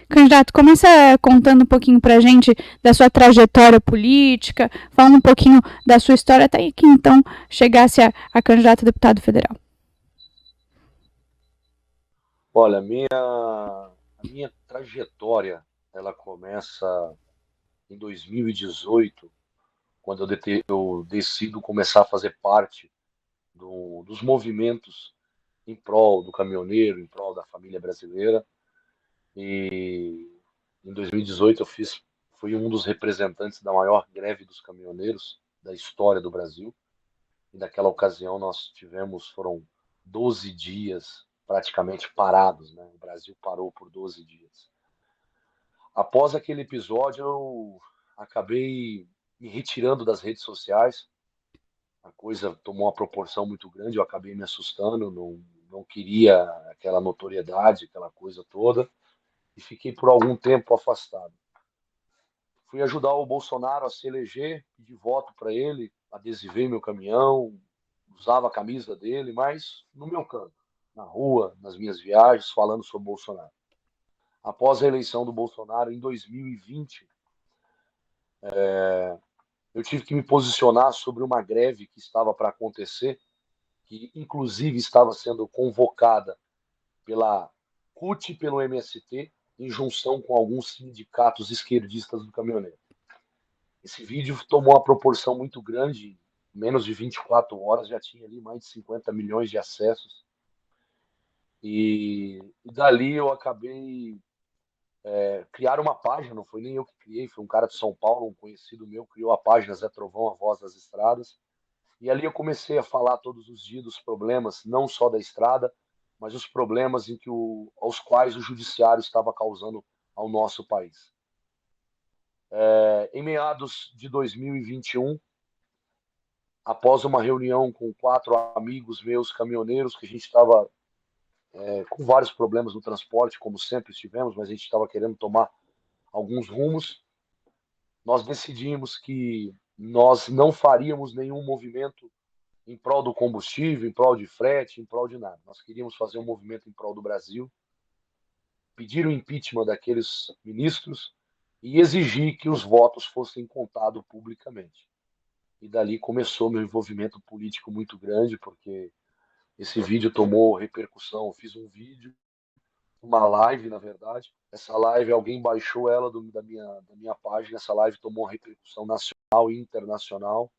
Candidato, começa contando um pouquinho para a gente da sua trajetória política, falando um pouquinho da sua história até que então chegasse a candidato a deputado federal. Olha, a minha trajetória, ela começa em 2018, quando eu decido começar a fazer parte dos movimentos em prol do caminhoneiro, em prol da família brasileira. E em 2018 fui um dos representantes da maior greve dos caminhoneiros da história do Brasil. E naquela ocasião foram 12 dias praticamente parados, né? O Brasil parou por 12 dias. Após aquele episódio, eu acabei me retirando das redes sociais. A coisa tomou uma proporção muito grande, eu acabei me assustando, não queria aquela notoriedade, aquela coisa toda, e fiquei por algum tempo afastado. Fui ajudar o Bolsonaro a se eleger, pedi voto para ele, adesivei meu caminhão, usava a camisa dele, mas no meu canto, na rua, nas minhas viagens, falando sobre Bolsonaro. Após a eleição do Bolsonaro em 2020, eu tive que me posicionar sobre uma greve que estava para acontecer, que inclusive estava sendo convocada pela CUT e pelo MST, em junção com alguns sindicatos esquerdistas do caminhoneiro. Esse vídeo tomou uma proporção muito grande, em menos de 24 horas já tinha ali mais de 50 milhões de acessos. E dali eu acabei criar uma página, não foi nem eu que criei, foi um cara de São Paulo, um conhecido meu, criou a página Zé Trovão, a voz das estradas. E ali eu comecei a falar todos os dias dos problemas, não só da estrada, mas os problemas aos quais o judiciário estava causando ao nosso país. Em meados de 2021, após uma reunião com 4 amigos meus caminhoneiros, que a gente estava com vários problemas no transporte, como sempre estivemos, mas a gente estava querendo tomar alguns rumos, nós decidimos que nós não faríamos nenhum movimento em prol do combustível, em prol de frete, em prol de nada. Nós queríamos fazer um movimento em prol do Brasil, pedir o impeachment daqueles ministros e exigir que os votos fossem contados publicamente. E dali começou meu envolvimento político muito grande, porque esse vídeo tomou repercussão. Eu fiz um vídeo, uma live, na verdade. Essa live, alguém baixou ela da minha página. Essa live tomou uma repercussão nacional e internacional.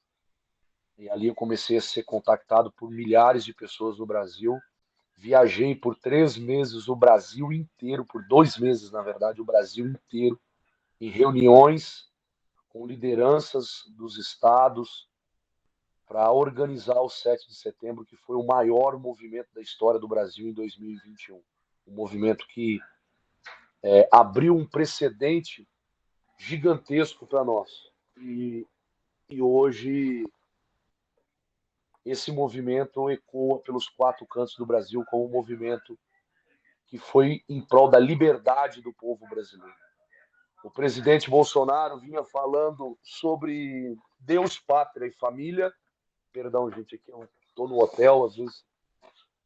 E ali eu comecei a ser contactado por milhares de pessoas no Brasil. Viajei por 3 meses o Brasil inteiro, por 2 meses, na verdade, o Brasil inteiro, em reuniões com lideranças dos estados para organizar o 7 de setembro, que foi o maior movimento da história do Brasil em 2021. Um movimento que abriu um precedente gigantesco para nós. E hoje esse movimento ecoa pelos 4 cantos do Brasil como um movimento que foi em prol da liberdade do povo brasileiro. O presidente Bolsonaro vinha falando sobre Deus, pátria e família. Perdão, gente, aqui eu estou no hotel, às vezes.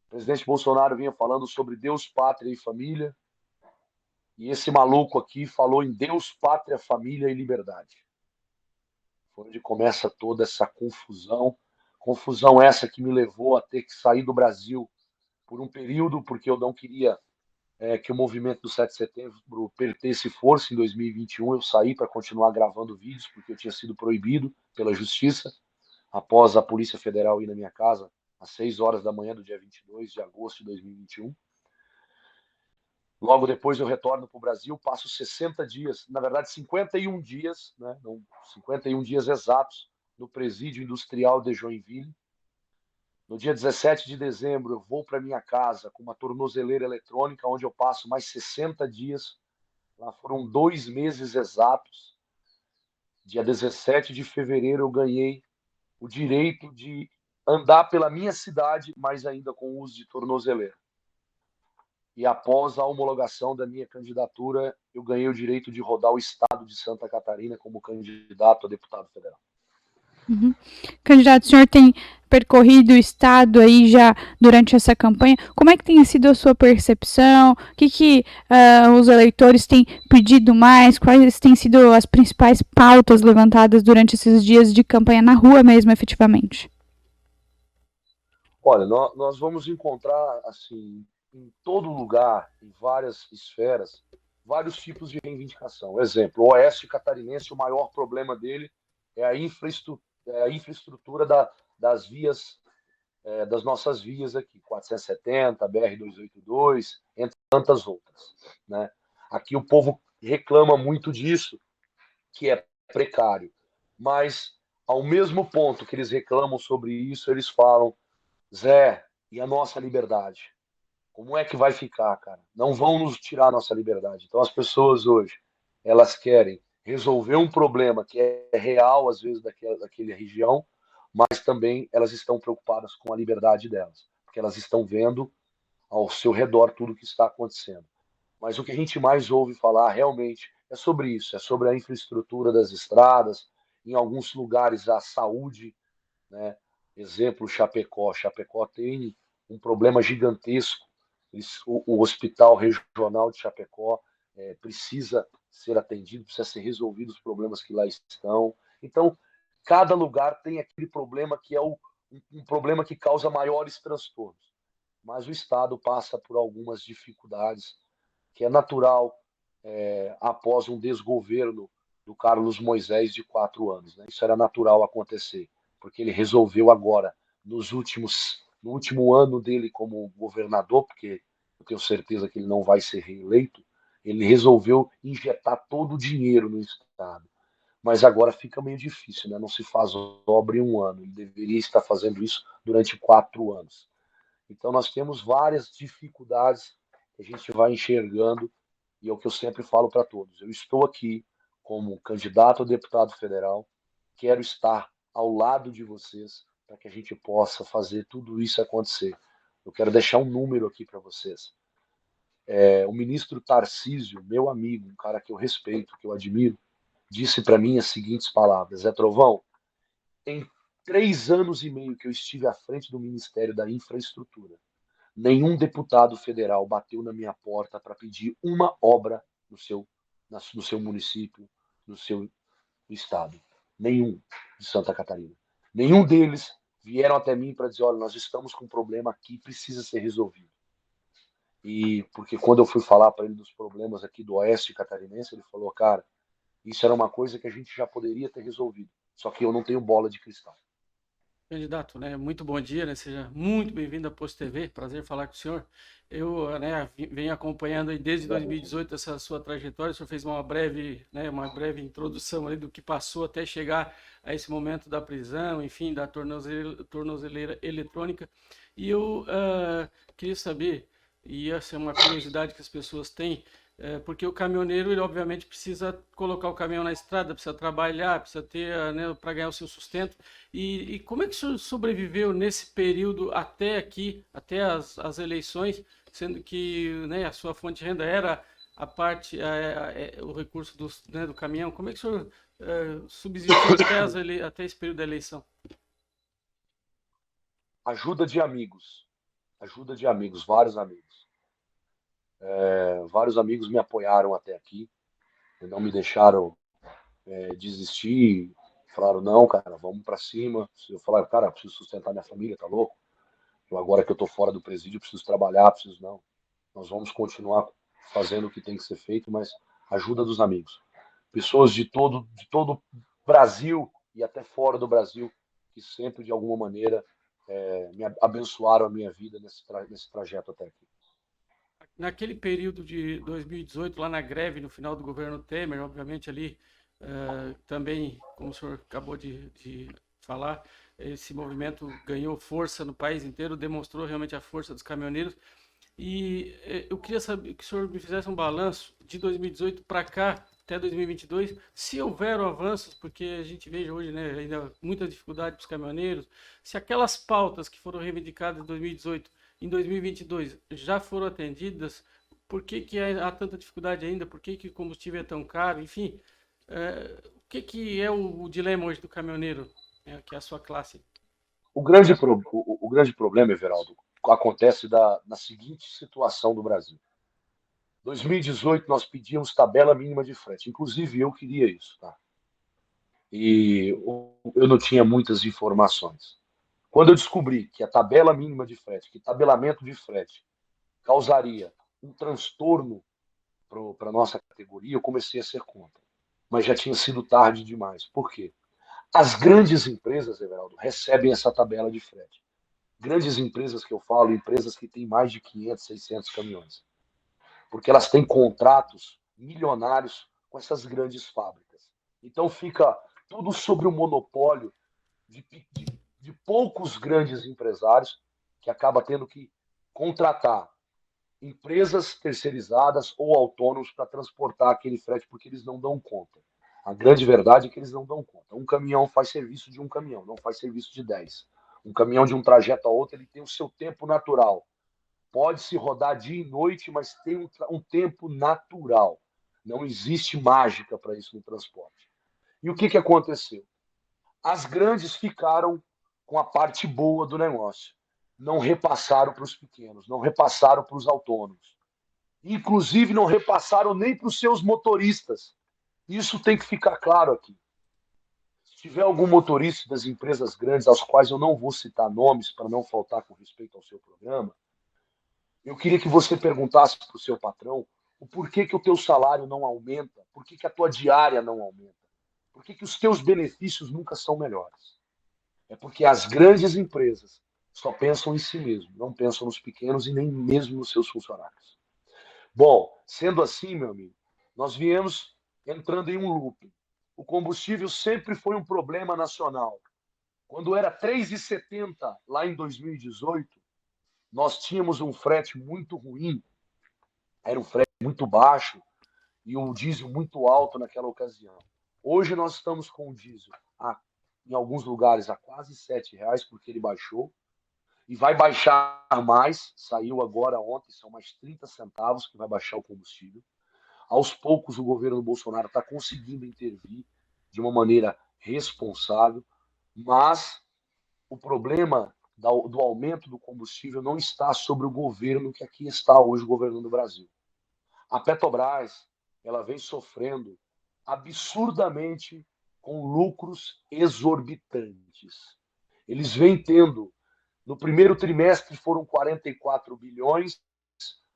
O presidente Bolsonaro vinha falando sobre Deus, pátria e família. E esse maluco aqui falou em Deus, pátria, família e liberdade. Foi onde começa toda essa confusão. Confusão essa que me levou a ter que sair do Brasil por um período, porque eu não queria que o movimento do 7 de setembro perdesse força em 2021. Eu saí para continuar gravando vídeos, porque eu tinha sido proibido pela justiça, após a Polícia Federal ir na minha casa às 6 horas da manhã do dia 22 de agosto de 2021. Logo depois eu retorno para o Brasil, passo 60 dias, na verdade 51 dias, né, 51 dias exatos, no presídio industrial de Joinville. No dia 17 de dezembro, eu vou para minha casa com uma tornozeleira eletrônica, onde eu passo mais 60 dias. Lá foram 2 meses exatos. Dia 17 de fevereiro, eu ganhei o direito de andar pela minha cidade, mas ainda com o uso de tornozeleira. E após a homologação da minha candidatura, eu ganhei o direito de rodar o estado de Santa Catarina como candidato a deputado federal. Uhum. Candidato, o senhor tem percorrido o estado aí já durante essa campanha, como é que tem sido a sua percepção? O que os eleitores têm pedido mais? Quais têm sido as principais pautas levantadas durante esses dias de campanha na rua mesmo, efetivamente? Olha, nós vamos encontrar, assim, em todo lugar, em várias esferas, vários tipos de reivindicação. Exemplo, o Oeste Catarinense, o maior problema dele é a infraestrutura das vias, das nossas vias aqui, 470, BR-282, entre tantas outras, né? Aqui o povo reclama muito disso, que é precário. Mas, ao mesmo ponto que eles reclamam sobre isso, eles falam: Zé, e a nossa liberdade? Como é que vai ficar, cara? Não vão nos tirar a nossa liberdade. Então, as pessoas hoje, elas querem resolver um problema que é real, às vezes, daquela região, mas também elas estão preocupadas com a liberdade delas, porque elas estão vendo ao seu redor tudo o que está acontecendo. Mas o que a gente mais ouve falar realmente é sobre isso, é sobre a infraestrutura das estradas, em alguns lugares a saúde, né? Exemplo, Chapecó. Chapecó tem um problema gigantesco. O Hospital Regional de Chapecó precisa ser atendido, precisa ser resolvido os problemas que lá estão. Então, cada lugar tem aquele problema que é um problema que causa maiores transtornos. Mas o Estado passa por algumas dificuldades, que é natural após um desgoverno do Carlos Moisés de 4 anos. Né? Isso era natural acontecer, porque ele resolveu agora, no último ano dele como governador, porque eu tenho certeza que ele não vai ser reeleito, ele resolveu injetar todo o dinheiro no Estado. Mas agora fica meio difícil, né? Não se faz obra em um ano. Ele deveria estar fazendo isso durante 4 anos. Então, nós temos várias dificuldades que a gente vai enxergando, e é o que eu sempre falo para todos. Eu estou aqui como candidato a deputado federal, quero estar ao lado de vocês para que a gente possa fazer tudo isso acontecer. Eu quero deixar um número aqui para vocês. O ministro Tarcísio, meu amigo, um cara que eu respeito, que eu admiro, disse para mim as seguintes palavras: Zé Trovão, em 3 anos e meio que eu estive à frente do Ministério da Infraestrutura, nenhum deputado federal bateu na minha porta para pedir uma obra no seu município, no seu estado. Nenhum de Santa Catarina. Nenhum deles vieram até mim para dizer: olha, nós estamos com um problema aqui, precisa ser resolvido. E porque quando eu fui falar para ele dos problemas aqui do Oeste Catarinense, ele falou: cara, isso era uma coisa que a gente já poderia ter resolvido, só que eu não tenho bola de cristal. Candidato, né? Muito bom dia, né? Seja muito bem-vindo à Posto TV. Prazer falar com o senhor. Eu, né, venho acompanhando aí desde 2018 essa sua trajetória. O senhor fez uma breve introdução ali do que passou até chegar a esse momento da prisão, enfim, da tornozeleira eletrônica. E eu queria saber, e essa é uma curiosidade que as pessoas têm, porque o caminhoneiro, ele obviamente precisa colocar o caminhão na estrada, precisa trabalhar, precisa ter, né, para ganhar o seu sustento. E como é que o senhor sobreviveu nesse período até aqui, até as eleições, sendo que, né, a sua fonte de renda era a parte, o recurso né, do caminhão? Como é que o senhor subsistiu até esse período da eleição? Ajuda de amigos, vários amigos. Vários amigos me apoiaram até aqui, não me deixaram desistir, falaram: não, cara, vamos para cima. Eu falaram: cara, preciso sustentar minha família, tá louco? Agora que eu tô fora do presídio, preciso trabalhar, preciso não. Nós vamos continuar fazendo o que tem que ser feito, mas ajuda dos amigos. Pessoas de todo Brasil e até fora do Brasil, que sempre, de alguma maneira, me abençoaram a minha vida nesse trajeto até aqui. Naquele período de 2018, lá na greve, no final do governo Temer, obviamente ali também, como o senhor acabou de falar, esse movimento ganhou força no país inteiro, demonstrou realmente a força dos caminhoneiros. E eu queria saber que o senhor me fizesse um balanço de 2018 para cá, até 2022, se houveram avanços, porque a gente veja hoje, né, ainda muita dificuldade para os caminhoneiros, se aquelas pautas que foram reivindicadas em 2018, em 2022, já foram atendidas, por que há tanta dificuldade ainda, por que o combustível é tão caro, enfim, o que é o dilema hoje do caminhoneiro, que é a sua classe? O grande problema, Everaldo, acontece na seguinte situação do Brasil. Em 2018, nós pedíamos tabela mínima de frete. Inclusive, eu queria isso, tá? E eu não tinha muitas informações. Quando eu descobri que a tabela mínima de frete, que tabelamento de frete, causaria um transtorno para a nossa categoria, eu comecei a ser contra. Mas já tinha sido tarde demais. Por quê? As grandes empresas, Everaldo, recebem essa tabela de frete. Grandes empresas que eu falo, empresas que têm mais de 500, 600 caminhões. Porque elas têm contratos milionários com essas grandes fábricas. Então fica tudo sobre o monopólio de poucos grandes empresários que acaba tendo que contratar empresas terceirizadas ou autônomos para transportar aquele frete porque eles não dão conta. A grande verdade é que eles não dão conta. Um caminhão faz serviço de um caminhão, não faz serviço de 10. Um caminhão de um trajeto a outro, ele tem o seu tempo natural. Pode-se rodar dia e noite, mas tem um tempo natural. Não existe mágica para isso no transporte. E o que aconteceu? As grandes ficaram com a parte boa do negócio. Não repassaram para os pequenos, não repassaram para os autônomos. Inclusive, não repassaram nem para os seus motoristas. Isso tem que ficar claro aqui. Se tiver algum motorista das empresas grandes, aos quais eu não vou citar nomes para não faltar com respeito ao seu programa, eu queria que você perguntasse para o seu patrão o porquê que o teu salário não aumenta, por que a tua diária não aumenta, por que os teus benefícios nunca são melhores. É porque as grandes empresas só pensam em si mesmo, não pensam nos pequenos e nem mesmo nos seus funcionários. Bom, sendo assim, meu amigo, nós viemos entrando em um loop. O combustível sempre foi um problema nacional. Quando era 3,70 lá em 2018, nós tínhamos um frete muito ruim, era um frete muito baixo e o diesel muito alto naquela ocasião. Hoje nós estamos com o diesel em alguns lugares a quase R$ 7, porque ele baixou, e vai baixar mais, saiu agora ontem, são mais 30 centavos que vai baixar o combustível. Aos poucos o governo Bolsonaro está conseguindo intervir de uma maneira responsável, mas o problema do aumento do combustível não está sobre o governo que aqui está hoje governando o Brasil. A Petrobras, ela vem sofrendo absurdamente com lucros exorbitantes. Eles vêm tendo, no primeiro trimestre foram 44 bilhões,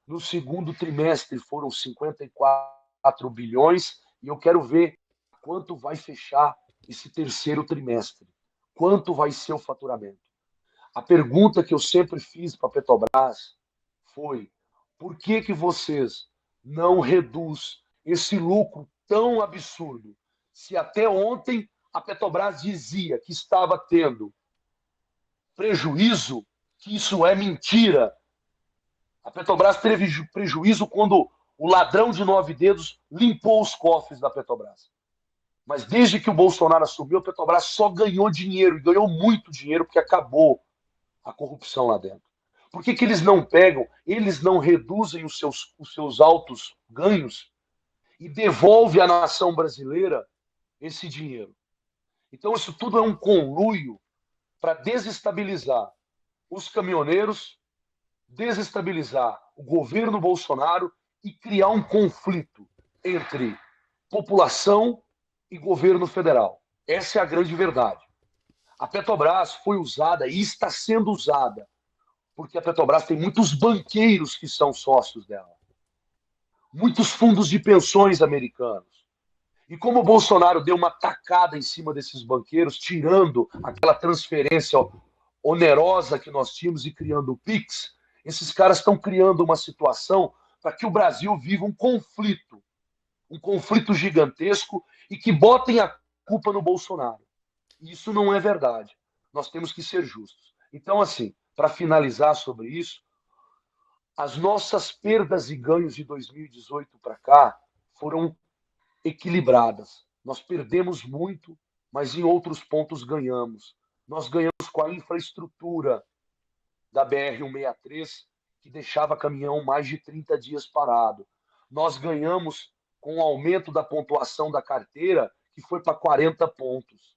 no segundo trimestre foram 54 bilhões, e eu quero ver quanto vai fechar esse terceiro trimestre. Quanto vai ser o faturamento? A pergunta que eu sempre fiz para a Petrobras foi: por que vocês não reduzem esse lucro tão absurdo? Se até ontem a Petrobras dizia que estava tendo prejuízo, que isso é mentira. A Petrobras teve prejuízo quando o ladrão de 9 dedos limpou os cofres da Petrobras. Mas desde que o Bolsonaro assumiu, a Petrobras só ganhou dinheiro, e ganhou muito dinheiro, porque acabou a corrupção lá dentro. Por que eles não pegam, eles não reduzem os seus altos ganhos e devolvem à nação brasileira esse dinheiro? Então isso tudo é um conluio para desestabilizar os caminhoneiros, desestabilizar o governo Bolsonaro e criar um conflito entre população e governo federal. Essa é a grande verdade. A Petrobras foi usada e está sendo usada porque a Petrobras tem muitos banqueiros que são sócios dela, muitos fundos de pensões americanos. E como o Bolsonaro deu uma tacada em cima desses banqueiros, tirando aquela transferência onerosa que nós tínhamos e criando o PIX, esses caras estão criando uma situação para que o Brasil viva um conflito gigantesco, e que botem a culpa no Bolsonaro. Isso não é verdade. Nós temos que ser justos. Então, assim, para finalizar sobre isso, as nossas perdas e ganhos de 2018 para cá foram equilibradas. Nós perdemos muito, mas em outros pontos ganhamos. Nós ganhamos com a infraestrutura da BR-163, que deixava caminhão mais de 30 dias parado. Nós ganhamos com o aumento da pontuação da carteira, que foi para 40 pontos.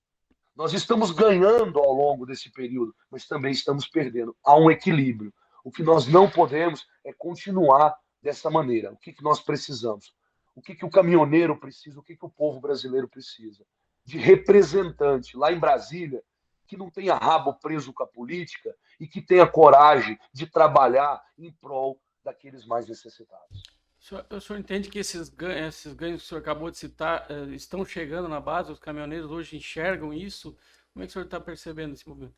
Nós estamos ganhando ao longo desse período, mas também estamos perdendo. Há um equilíbrio. O que nós não podemos é continuar dessa maneira. O que nós precisamos? O que o caminhoneiro precisa? O que o povo brasileiro precisa? De representante lá em Brasília que não tenha rabo preso com a política e que tenha coragem de trabalhar em prol daqueles mais necessitados. O senhor entende que esses ganhos que o senhor acabou de citar estão chegando na base? Os caminhoneiros hoje enxergam isso? Como é que o senhor está percebendo esse momento?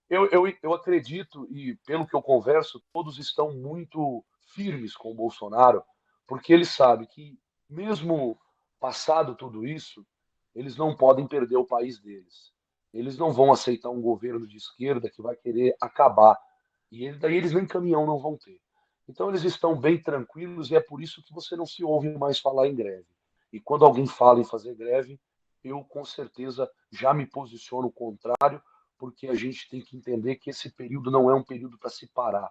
Eu acredito, e pelo que eu converso, todos estão muito firmes com o Bolsonaro, porque eles sabem que, mesmo passado tudo isso, eles não podem perder o país deles. Eles não vão aceitar um governo de esquerda que vai querer acabar. E daí eles nem caminhão não vão ter. Então eles estão bem tranquilos e é por isso que você não se ouve mais falar em greve. E quando alguém fala em fazer greve, eu com certeza já me posiciono contrário, porque a gente tem que entender que esse período não é um período para se parar.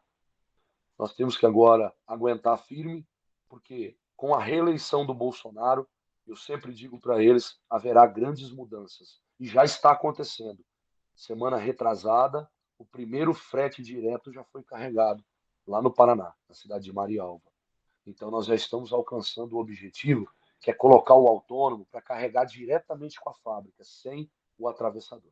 Nós temos que agora aguentar firme, porque com a reeleição do Bolsonaro, eu sempre digo para eles, haverá grandes mudanças. E já está acontecendo. Semana retrasada, o primeiro frete direto já foi carregado lá no Paraná, na cidade de Marialva. Então nós já estamos alcançando o objetivo, que é colocar o autônomo para carregar diretamente com a fábrica, sem o atravessador.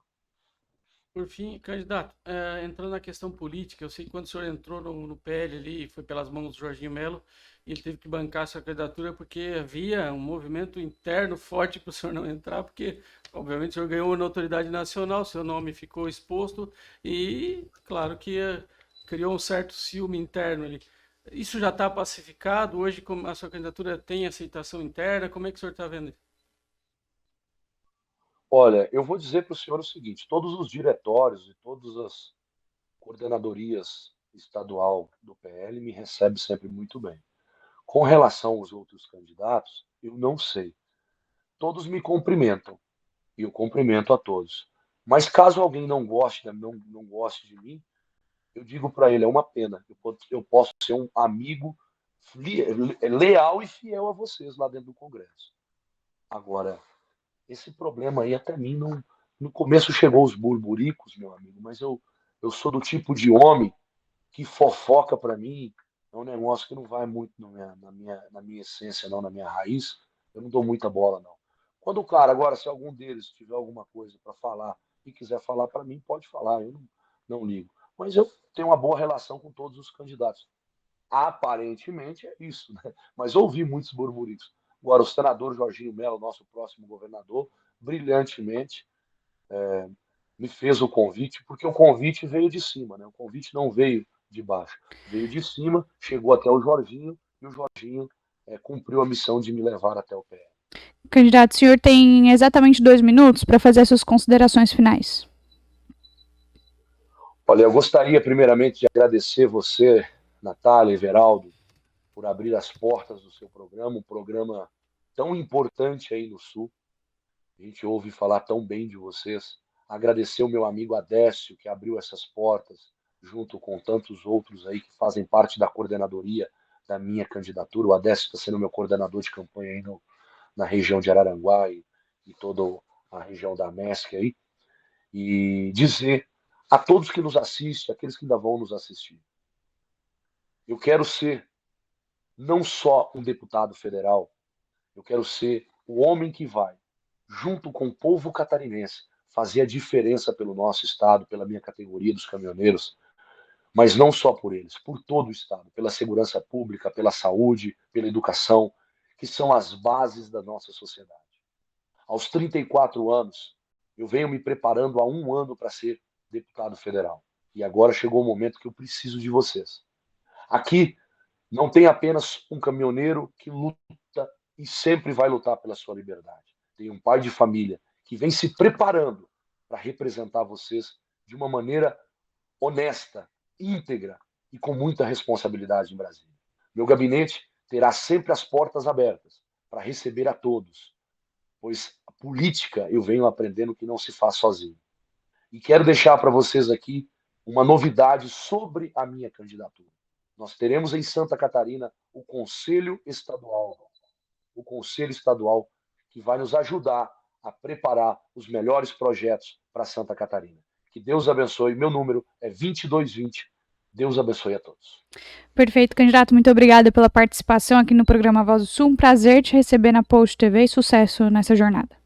Por fim, candidato, entrando na questão política, eu sei que quando o senhor entrou no PL ali, foi pelas mãos do Jorginho Melo, ele teve que bancar sua candidatura porque havia um movimento interno forte para o senhor não entrar, porque, obviamente, o senhor ganhou na autoridade nacional, seu nome ficou exposto e, claro, que criou um certo ciúme interno ali. Isso já está pacificado? Hoje, como a sua candidatura tem aceitação interna? Como é que o senhor está vendo isso? Olha, eu vou dizer para o senhor o seguinte: todos os diretórios e todas as coordenadorias estadual do PL me recebem sempre muito bem. Com relação aos outros candidatos, eu não sei. Todos me cumprimentam e eu cumprimento a todos. Mas caso alguém não goste, não goste de mim, eu digo para ele: é uma pena. Eu posso ser um amigo leal e fiel a vocês lá dentro do Congresso. Agora, esse problema aí até mim não. No começo chegou os burburicos, meu amigo, mas eu sou do tipo de homem que fofoca para mim é um negócio que não vai muito na minha essência, não, na minha raiz. Eu não dou muita bola, não. Quando o cara, agora, se algum deles tiver alguma coisa para falar e quiser falar para mim, pode falar, eu não ligo. Mas eu tenho uma boa relação com todos os candidatos. Aparentemente é isso, né? Mas ouvi muitos burburicos. Agora, o senador Jorginho Melo, nosso próximo governador, brilhantemente me fez o convite, porque o convite veio de cima, né? O convite não veio de baixo, veio de cima, chegou até o Jorginho, e o Jorginho cumpriu a missão de me levar até o PL. Candidato, o senhor tem exatamente 2 minutos para fazer as suas considerações finais. Olha, eu gostaria primeiramente de agradecer você, Natália e Everaldo, por abrir as portas do seu programa, um programa tão importante aí no Sul. A gente ouve falar tão bem de vocês. Agradecer o meu amigo Adécio, que abriu essas portas, junto com tantos outros aí que fazem parte da coordenadoria da minha candidatura. O Adécio está sendo meu coordenador de campanha aí na região de Araranguá e toda a região da MESC aí. E dizer a todos que nos assistem, aqueles que ainda vão nos assistir, eu quero ser não só um deputado federal, eu quero ser o homem que vai, junto com o povo catarinense, fazer a diferença pelo nosso estado, pela minha categoria dos caminhoneiros, mas não só por eles, por todo o estado, pela segurança pública, pela saúde, pela educação, que são as bases da nossa sociedade. Aos 34 anos, eu venho me preparando há 1 ano para ser deputado federal. E agora chegou o momento que eu preciso de vocês. Aqui não tem apenas um caminhoneiro que luta e sempre vai lutar pela sua liberdade. Tem um pai de família que vem se preparando para representar vocês de uma maneira honesta, íntegra e com muita responsabilidade em Brasília. Meu gabinete terá sempre as portas abertas para receber a todos, pois a política eu venho aprendendo que não se faz sozinho. E quero deixar para vocês aqui uma novidade sobre a minha candidatura. Nós teremos em Santa Catarina o Conselho Estadual que vai nos ajudar a preparar os melhores projetos para Santa Catarina. Que Deus abençoe. Meu número é 2220. Deus abençoe a todos. Perfeito, candidato. Muito obrigada pela participação aqui no programa Voz do Sul. Um prazer te receber na Post TV e sucesso nessa jornada.